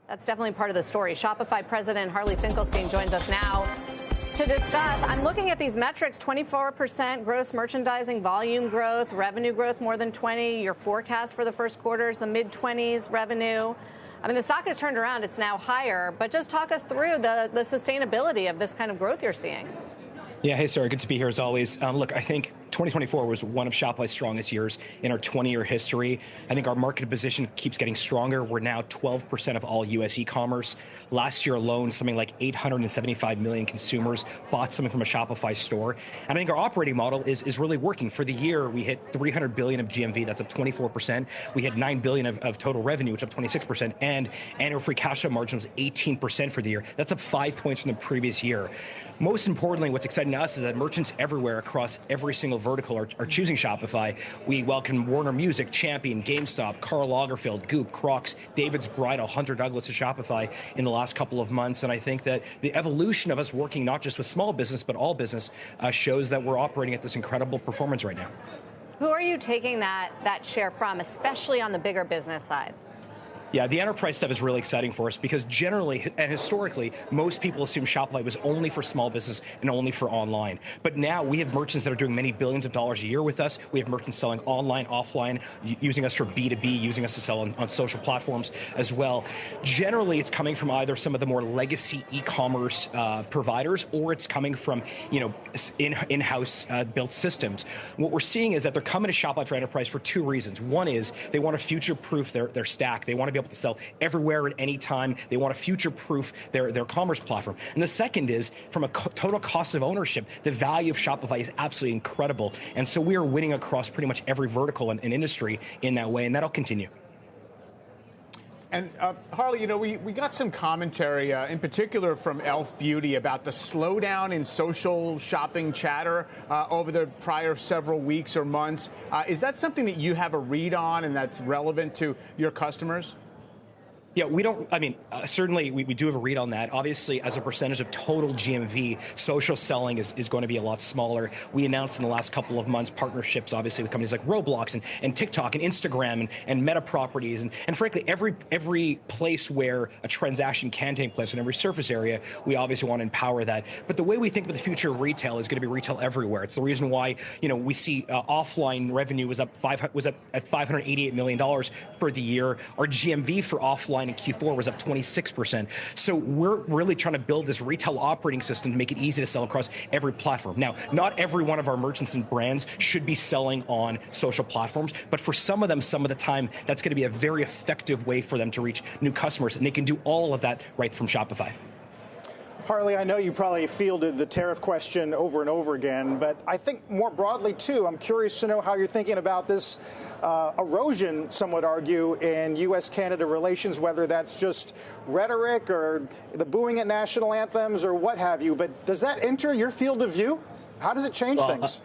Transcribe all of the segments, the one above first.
That's definitely part of the story. Shopify president Harley Finkelstein joins us now to discuss. I'm looking at these metrics: 24% gross merchandising volume growth, revenue growth more than 20. Your forecast for the first quarter is the mid-20s revenue. I mean, the stock has turned around. It's now higher. But just talk us through the sustainability of this kind of growth you're seeing. Yeah, hey, Sarah, good to be here as always. Look, I think 2024 was one of Shopify's strongest years in our 20-year history. I think our market position keeps getting stronger. We're now 12% of all U.S. e-commerce. Last year alone, something like 875 million consumers bought something from a Shopify store. And I think our operating model is really working. For the year, we hit $300 billion of GMV. That's up 24%. We hit $9 billion of total revenue, which is up 26%. And annual free cash flow margin was 18% for the year. That's up 5 points from the previous year. Most importantly, what's exciting to us is that merchants everywhere across every single vertical are choosing Shopify. We welcome Warner Music, Champion, GameStop, Karl Lagerfeld, Goop, Crocs, David's Bridal, Hunter Douglas to Shopify in the last couple of months. And I think that the evolution of us working not just with small business, but all business shows that we're operating at this incredible performance right now. Who are you taking that share from, especially on the bigger business side? Yeah, the enterprise stuff is really exciting for us because generally and historically, most people assume Shopify was only for small business and only for online. But now we have merchants that are doing many billions of dollars a year with us. We have merchants selling online, offline, using us for B2B, using us to sell on social platforms as well. Generally, it's coming from either some of the more legacy e-commerce providers, or it's coming from in-house built systems. What we're seeing is that they're coming to Shopify for Enterprise for two reasons. One is they want to future-proof their stack. They want to be able to sell everywhere at any time. They want to future-proof their commerce platform. And the second is, from a total cost of ownership, the value of Shopify is absolutely incredible. And so we are winning across pretty much every vertical and industry in that way, and that'll continue. And Harley, we got some commentary, in particular from Elf Beauty, about the slowdown in social shopping chatter over the prior several weeks or months. Is that something that you have a read on and that's relevant to your customers? Yeah, we don't, certainly we do have a read on that. Obviously, as a percentage of total GMV, social selling is going to be a lot smaller. We announced in the last couple of months partnerships, obviously, with companies like Roblox and TikTok and Instagram and Meta properties. And frankly, every place where a transaction can take place in every surface area, we obviously want to empower that. But the way we think about the future of retail is going to be retail everywhere. It's the reason why, we see offline revenue was up at $588 million for the year. Our GMV for offline in Q4 was up 26%. So we're really trying to build this retail operating system to make it easy to sell across every platform. Now, not every one of our merchants and brands should be selling on social platforms, but for some of them, some of the time, that's going to be a very effective way for them to reach new customers, and they can do all of that right from Shopify. Harley, I know you probably fielded the tariff question over and over again, but I think more broadly, too, I'm curious to know how you're thinking about this erosion, some would argue, in U.S.-Canada relations, whether that's just rhetoric or the booing at national anthems or what have you. But does that enter your field of view? How does it change things?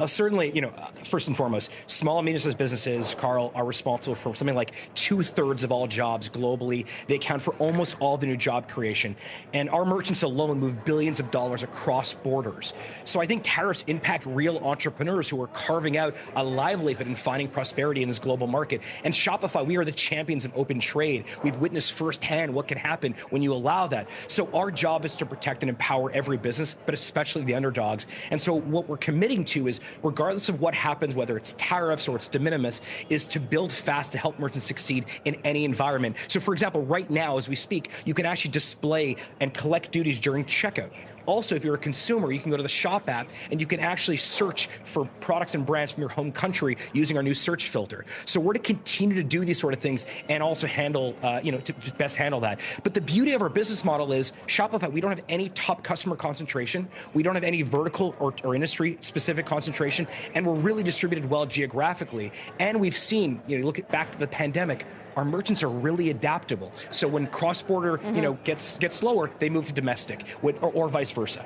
Certainly, first and foremost, small and medium-sized businesses, Carl, are responsible for something like 2/3 of all jobs globally. They account for almost all the new job creation. And our merchants alone move billions of dollars across borders. So I think tariffs impact real entrepreneurs who are carving out a livelihood and finding prosperity in this global market. And Shopify, we are the champions of open trade. We've witnessed firsthand what can happen when you allow that. So our job is to protect and empower every business, but especially the underdogs. And so what we're committing to is, regardless of what happens, whether it's tariffs or it's de minimis, is to build fast to help merchants succeed in any environment. So, for example, right now, as we speak, you can actually display and collect duties during checkout. Also, if you're a consumer, you can go to the Shop app and you can actually search for products and brands from your home country using our new search filter. So we're to continue to do these sort of things and also handle, to best handle that. But the beauty of our business model is Shopify, we don't have any top customer concentration. We don't have any vertical or industry specific concentration. And we're really distributed well geographically. And we've seen, look back to the pandemic, our merchants are really adaptable. So when cross-border, gets slower, they move to domestic, or vice versa.